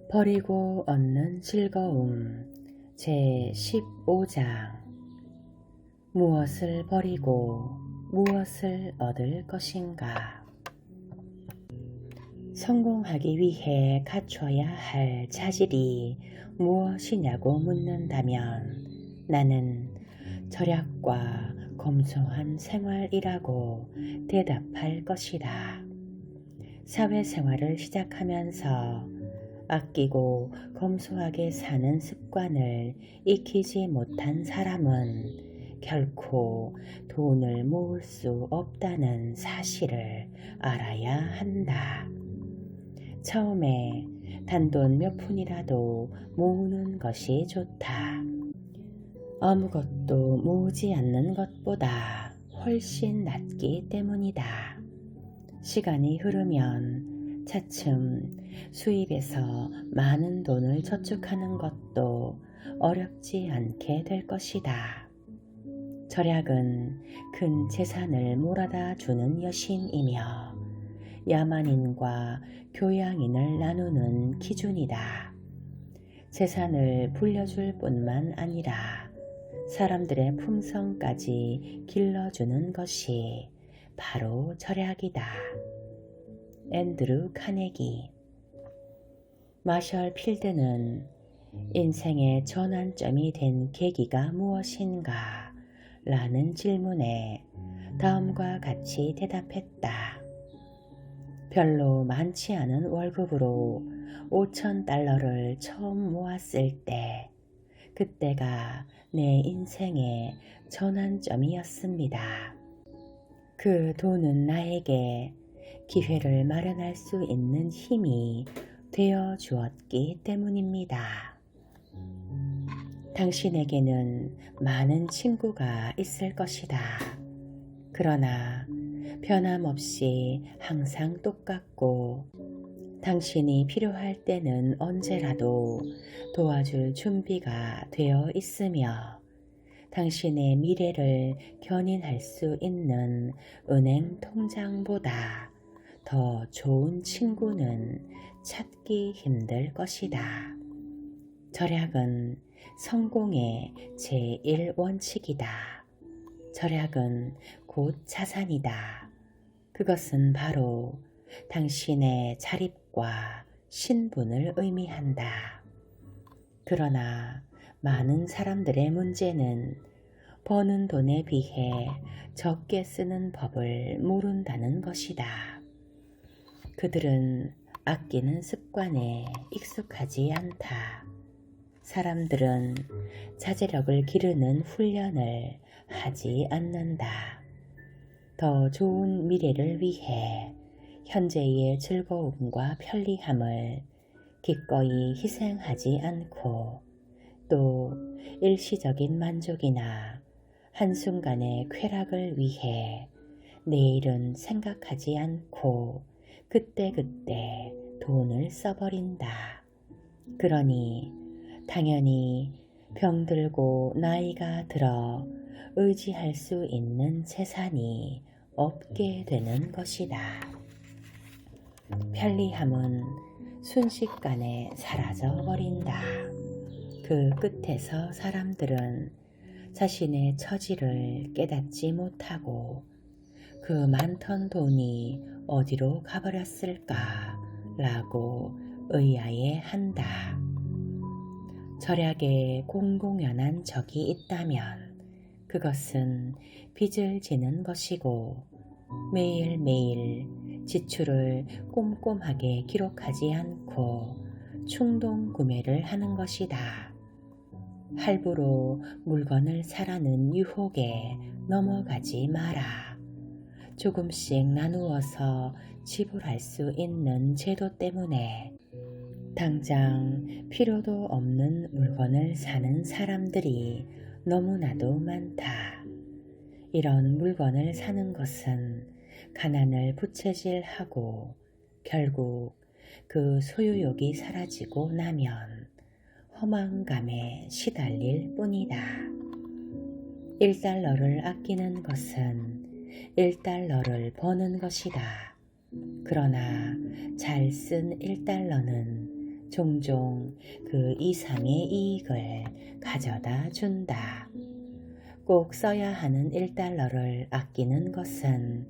버리고 얻는 즐거움 제15장 무엇을 버리고 무엇을 얻을 것인가. 성공하기 위해 갖춰야 할 자질이 무엇이냐고 묻는다면 나는 절약과 검소한 생활이라고 대답할 것이다. 사회생활을 시작하면서 아끼고 검소하게 사는 습관을 익히지 못한 사람은 결코 돈을 모을 수 없다는 사실을 알아야 한다. 처음에 단돈 몇 푼이라도 모으는 것이 좋다. 아무것도 모으지 않는 것보다 훨씬 낫기 때문이다. 시간이 흐르면 차츰 수입에서 많은 돈을 저축하는 것도 어렵지 않게 될 것이다. 절약은 큰 재산을 몰아다 주는 여신이며 야만인과 교양인을 나누는 기준이다. 재산을 불려줄 뿐만 아니라 사람들의 품성까지 길러주는 것이 바로 절약이다. 앤드루 카네기. 마셜 필드는 인생의 전환점이 된 계기가 무엇인가? 라는 질문에 다음과 같이 대답했다. 별로 많지 않은 월급으로 $5,000를 처음 모았을 때, 그때가 내 인생의 전환점이었습니다. 그 돈은 나에게 기회를 마련할 수 있는 힘이 되어 주었기 때문입니다. 당신에게는 많은 친구가 있을 것이다. 그러나 변함없이 항상 똑같고 당신이 필요할 때는 언제라도 도와줄 준비가 되어 있으며 당신의 미래를 견인할 수 있는 은행 통장보다 더 좋은 친구는 찾기 힘들 것이다. 절약은 성공의 제1원칙이다. 절약은 곧 자산이다. 그것은 바로 당신의 자립과 신분을 의미한다. 그러나 많은 사람들의 문제는 버는 돈에 비해 적게 쓰는 법을 모른다는 것이다. 그들은 아끼는 습관에 익숙하지 않다. 사람들은 자제력을 기르는 훈련을 하지 않는다. 더 좋은 미래를 위해 현재의 즐거움과 편리함을 기꺼이 희생하지 않고 또 일시적인 만족이나 한순간의 쾌락을 위해 내일은 생각하지 않고 그때그때 돈을 써버린다. 그러니 당연히 병들고 나이가 들어 의지할 수 있는 재산이 없게 되는 것이다. 편리함은 순식간에 사라져 버린다. 그 끝에서 사람들은 자신의 처지를 깨닫지 못하고 그 많던 돈이 어디로 가버렸을까 라고 의아해한다. 절약에 공공연한 적이 있다면 그것은 빚을 지는 것이고 매일매일 지출을 꼼꼼하게 기록하지 않고 충동 구매를 하는 것이다. 할부로 물건을 사라는 유혹에 넘어가지 마라. 조금씩 나누어서 지불할 수 있는 제도 때문에 당장 필요도 없는 물건을 사는 사람들이 너무나도 많다. 이런 물건을 사는 것은 가난을 부채질하고 결국 그 소유욕이 사라지고 나면 허망감에 시달릴 뿐이다. 1달러를 아끼는 것은 1달러를 버는 것이다. 그러나 잘 쓴 1달러는 종종 그 이상의 이익을 가져다 준다. 꼭 써야 하는 1달러를 아끼는 것은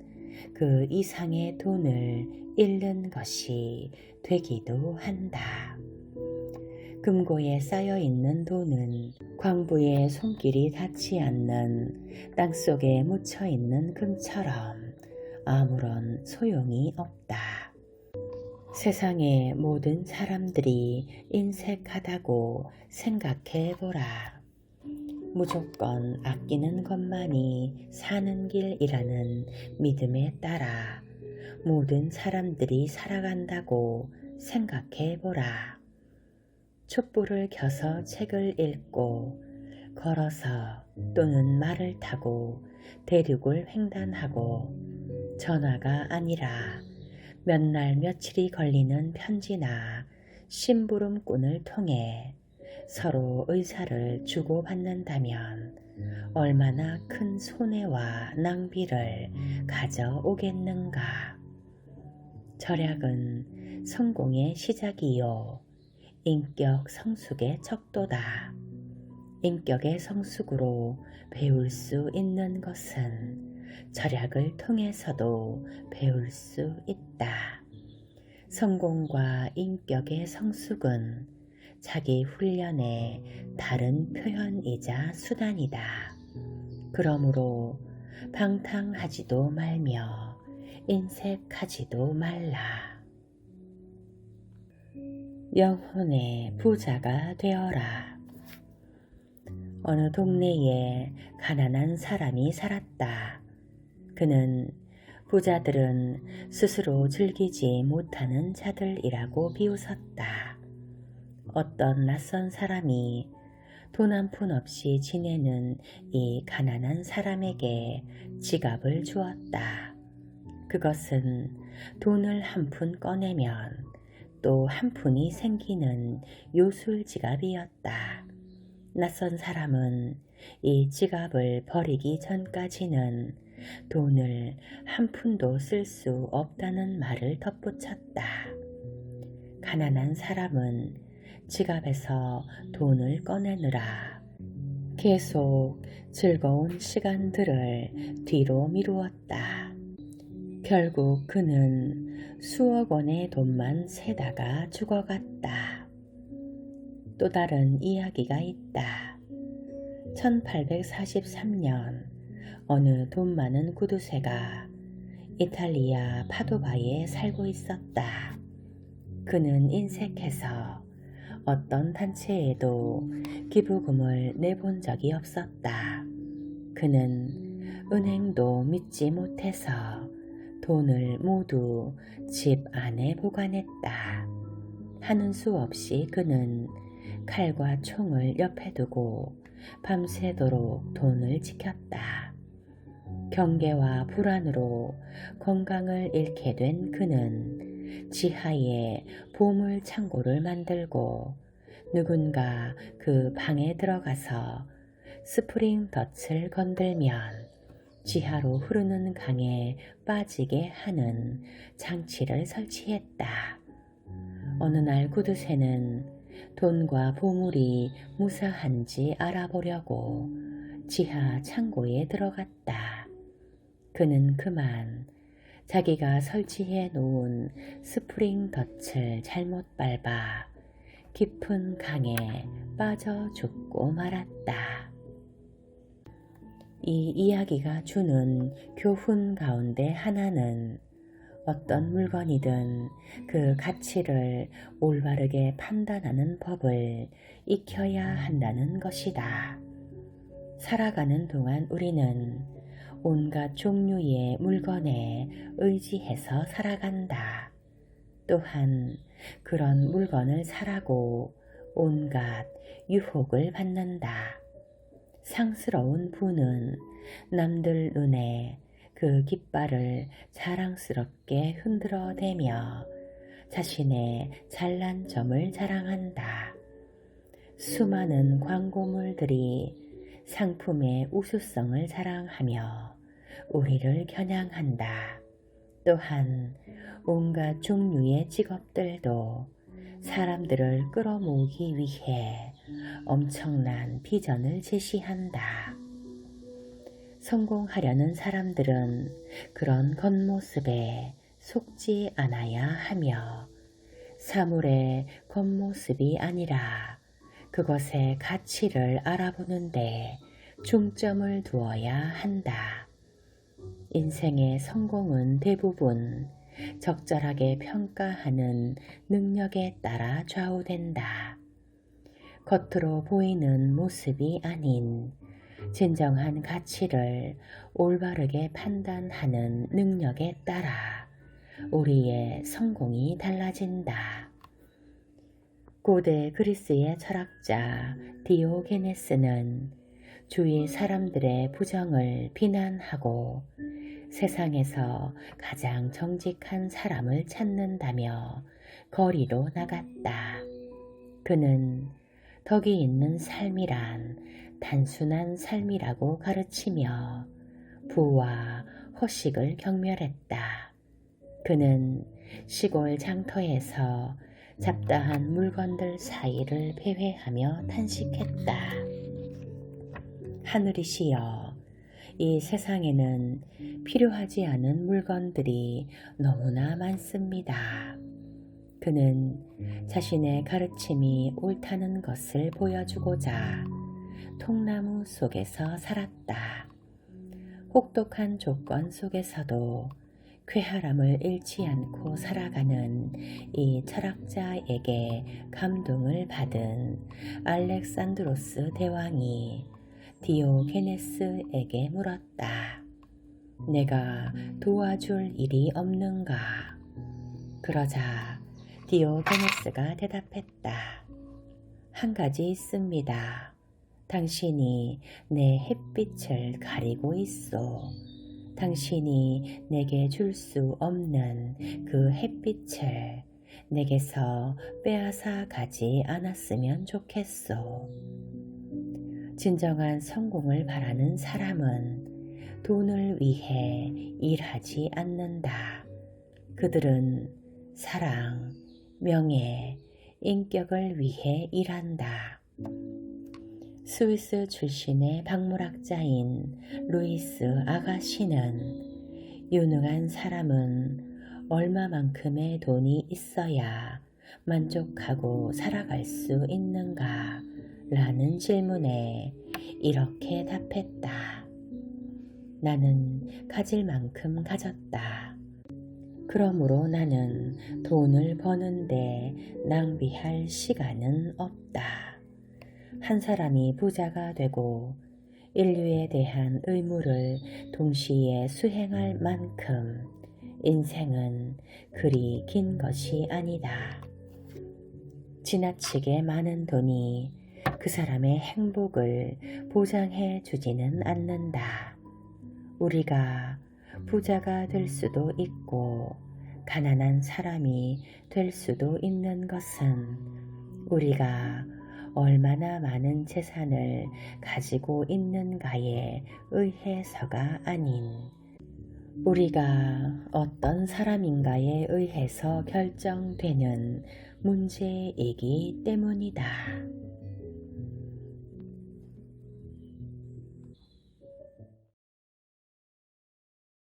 그 이상의 돈을 잃는 것이 되기도 한다. 금고에 쌓여있는 돈은 광부의 손길이 닿지 않는 땅속에 묻혀있는 금처럼 아무런 소용이 없다. 세상의 모든 사람들이 인색하다고 생각해보라. 무조건 아끼는 것만이 사는 길이라는 믿음에 따라 모든 사람들이 살아간다고 생각해보라. 촛불을 켜서 책을 읽고 걸어서 또는 말을 타고 대륙을 횡단하고 전화가 아니라 몇 날 며칠이 걸리는 편지나 심부름꾼을 통해 서로 의사를 주고받는다면 얼마나 큰 손해와 낭비를 가져오겠는가. 절약은 성공의 시작이요 인격 성숙의 척도다. 인격의 성숙으로 배울 수 있는 것은 절약을 통해서도 배울 수 있다. 성공과 인격의 성숙은 자기 훈련의 다른 표현이자 수단이다. 그러므로 방탕하지도 말며 인색하지도 말라. 영혼의 부자가 되어라. 어느 동네에 가난한 사람이 살았다. 그는 부자들은 스스로 즐기지 못하는 자들이라고 비웃었다. 어떤 낯선 사람이 돈 한 푼 없이 지내는 이 가난한 사람에게 지갑을 주었다. 그것은 돈을 한 푼 꺼내면 또 한 푼이 생기는 요술 지갑이었다. 낯선 사람은 이 지갑을 버리기 전까지는 돈을 한 푼도 쓸 수 없다는 말을 덧붙였다. 가난한 사람은 지갑에서 돈을 꺼내느라 계속 즐거운 시간들을 뒤로 미루었다. 결국 그는 수억 원의 돈만 세다가 죽어갔다. 또 다른 이야기가 있다. 1843년 어느 돈 많은 구두쇠가 이탈리아 파도바에 살고 있었다. 그는 인색해서 어떤 단체에도 기부금을 내본 적이 없었다. 그는 은행도 믿지 못해서 돈을 모두 집 안에 보관했다. 하는 수 없이 그는 칼과 총을 옆에 두고 밤새도록 돈을 지켰다. 경계와 불안으로 건강을 잃게 된 그는 지하에 보물 창고를 만들고 누군가 그 방에 들어가서 스프링 덫을 건들면 지하로 흐르는 강에 빠지게 하는 장치를 설치했다. 어느 날 구두쇠는 돈과 보물이 무사한지 알아보려고 지하 창고에 들어갔다. 그는 그만 자기가 설치해 놓은 스프링 덫을 잘못 밟아 깊은 강에 빠져 죽고 말았다. 이 이야기가 주는 교훈 가운데 하나는 어떤 물건이든 그 가치를 올바르게 판단하는 법을 익혀야 한다는 것이다. 살아가는 동안 우리는 온갖 종류의 물건에 의지해서 살아간다. 또한 그런 물건을 사라고 온갖 유혹을 받는다. 상스러운 부는 남들 눈에 그 깃발을 자랑스럽게 흔들어대며 자신의 잘난 점을 자랑한다. 수많은 광고물들이 상품의 우수성을 자랑하며 우리를 겨냥한다. 또한 온갖 종류의 직업들도 사람들을 끌어모으기 위해 엄청난 비전을 제시한다. 성공하려는 사람들은 그런 겉모습에 속지 않아야 하며 사물의 겉모습이 아니라 그것의 가치를 알아보는데 중점을 두어야 한다. 인생의 성공은 대부분 적절하게 평가하는 능력에 따라 좌우된다. 겉으로 보이는 모습이 아닌 진정한 가치를 올바르게 판단하는 능력에 따라 우리의 성공이 달라진다. 고대 그리스의 철학자 디오게네스는 주위 사람들의 부정을 비난하고 세상에서 가장 정직한 사람을 찾는다며 거리로 나갔다. 그는 덕이 있는 삶이란 단순한 삶이라고 가르치며 부와 허식을 경멸했다. 그는 시골 장터에서 잡다한 물건들 사이를 배회하며 탄식했다. 하늘이시여, 이 세상에는 필요하지 않은 물건들이 너무나 많습니다. 그는 자신의 가르침이 옳다는 것을 보여주고자 통나무 속에서 살았다. 혹독한 조건 속에서도 쾌활함을 잃지 않고 살아가는 이 철학자에게 감동을 받은 알렉산드로스 대왕이 디오게네스에게 물었다. 내가 도와줄 일이 없는가? 그러자 디오게네스가 대답했다. 한 가지 있습니다. 당신이 내 햇빛을 가리고 있소. 당신이 내게 줄 수 없는 그 햇빛을 내게서 빼앗아 가지 않았으면 좋겠소. 진정한 성공을 바라는 사람은 돈을 위해 일하지 않는다. 그들은 사랑, 명예, 인격을 위해 일한다. 스위스 출신의 박물학자인 루이스 아가시는 유능한 사람은 얼마만큼의 돈이 있어야 만족하고 살아갈 수 있는가? 라는 질문에 이렇게 답했다. 나는 가질 만큼 가졌다. 그러므로 나는 돈을 버는데 낭비할 시간은 없다. 한 사람이 부자가 되고 인류에 대한 의무를 동시에 수행할 만큼 인생은 그리 긴 것이 아니다. 지나치게 많은 돈이 그 사람의 행복을 보장해 주지는 않는다. 우리가 부자가 될 수도 있고 가난한 사람이 될 수도 있는 것은 우리가 얼마나 많은 재산을 가지고 있는가에 의해서가 아닌 우리가 어떤 사람인가에 의해서 결정되는 문제이기 때문이다.